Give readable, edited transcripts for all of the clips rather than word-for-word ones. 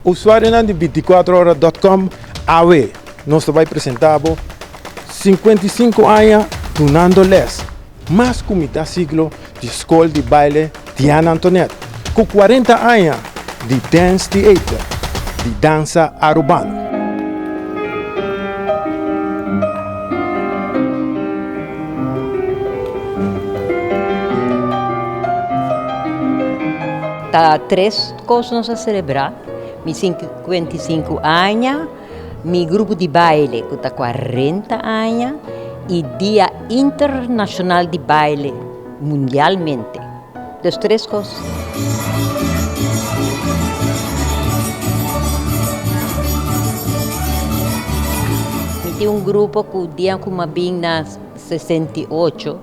usuário de 24horas.com, AWE, nós vai apresentar 55 anos donando les, mais comida siglo de escola de baile Diana Antoinette, com 40 anos de dance theater, de dança urbana. Tá três coisas a celebrar. Meus 55 anos, meu grupo de baile, que está 40 anos, e Dia Internacional de Baile, mundialmente. Das três coisas. Eu tenho um grupo que o dia que eu vim na 68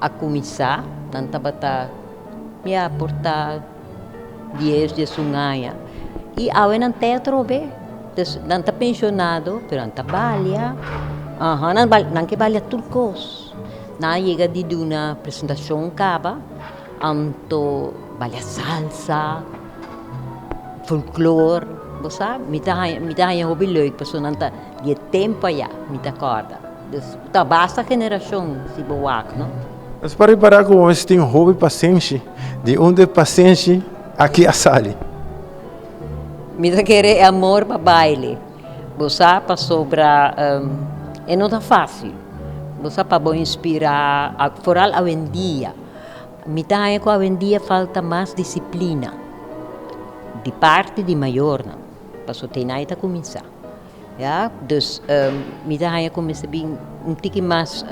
a começar, não estava me aportar 10 de sungai. E agora não tem trove. Não está pensionado, mas não trabalha. Não que trabalha tudo coisa. Não chega de uma apresentação acaba, anto trabalha salsa, folclore, você sabe? Me dá um hobby leuk, porque não está de tempo já, me dá corda. Então, basta geração se boa, não? Mas para reparar como você tem um hobby paciente, de onde paciente aqui a sala. Me dá querer amor para baile. Você para sobra, não está fácil. Você para inspirar, foral a vendia. Me dá que a vendia falta mais disciplina. De parte de maior, não? Para só ter nada a começar. Ja? Dus me dá que começa bem tique mais,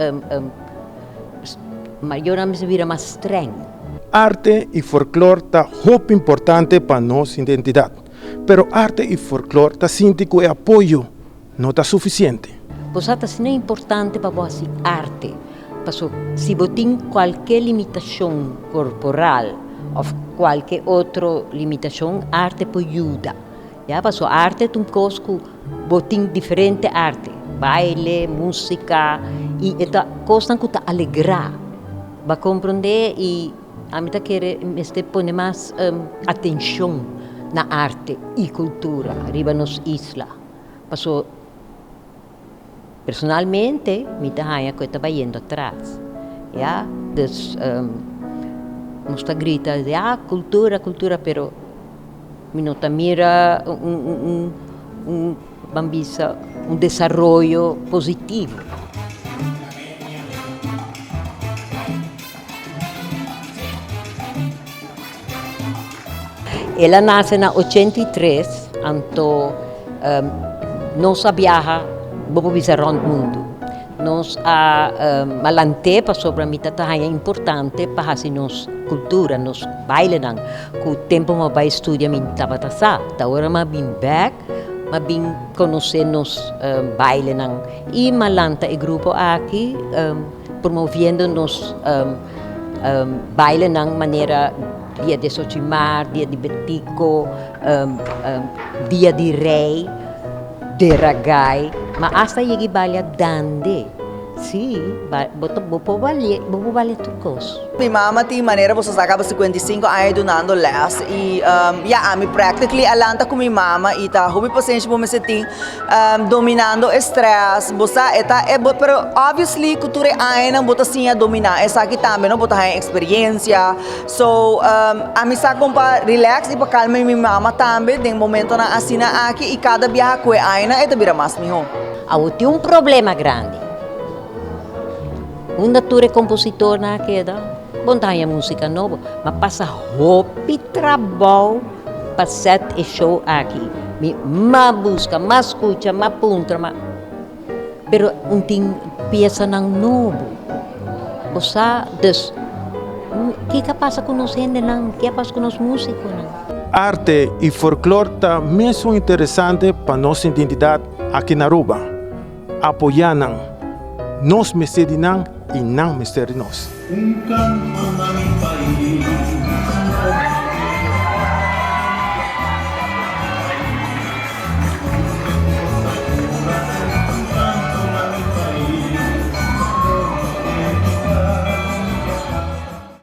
maior me vira mais estranho. Arte e folclore está muito importante para nossa identidade. Pero arte e folclore está sentindo que o apoio não está suficiente. Você está sendo importante para você arte. Porque se você tem qualquer limitação corporal ou qualquer outra limitação, arte pode ajudar. Ja? Porque a arte é uma coisa que você tem diferente arte. Baile, música, e é coisa que te alegra. Para compreender e a mim quer pôr mais atenção na arte e cultura arriba nas islas. Porque personalmente, me dá que eu estava indo atrás. Ja? Dus, não está gritando de cultura, cultura, pero me não mira um desenvolvimento positivo. Ela nasce na 83, então nós viaja, vamos visitar o mundo. Nós malante para sobre a mitad é importante para a nossa cultura, nos baile não. Com o tempo eu vai estudar minha tabatasa, agora eu vim back, eu vim conhecer nos baile não. E malanta o grupo aqui promovendo nos baile não maneira dia de Sochimar, dia de Betico, dia de Rei, de Ragay, mas hasta lleguei balha dande. Sim, vou valer tudo coisa. Minha mama tem maneira você acaba 55 anos donando les e a mim practically alanta com minha mama e tá hobby paciente bom você tem dominando estresse você pero obviously cultura ainda bota assim a dominar essa aqui também não bota a experiência so a mim sa compa relax e para calmar minha mama também tem momento na assina aqui e cada viagem que ainda é vira mais melhor. Tem um problema grande. Um ator compositor na queda, bom tá a música nova, mas passa hobby trabalho para set e show aqui. Ma busca, ma escuta, ma punta, ma pero tem peça não novo. Você des que passa com nós gente não, que passa com nós músicos não. Arte e folclore está mesmo interessante para nossa identidade aqui na Aruba. Apoiar nos mestre não e não mestre nós. Canto na mi país.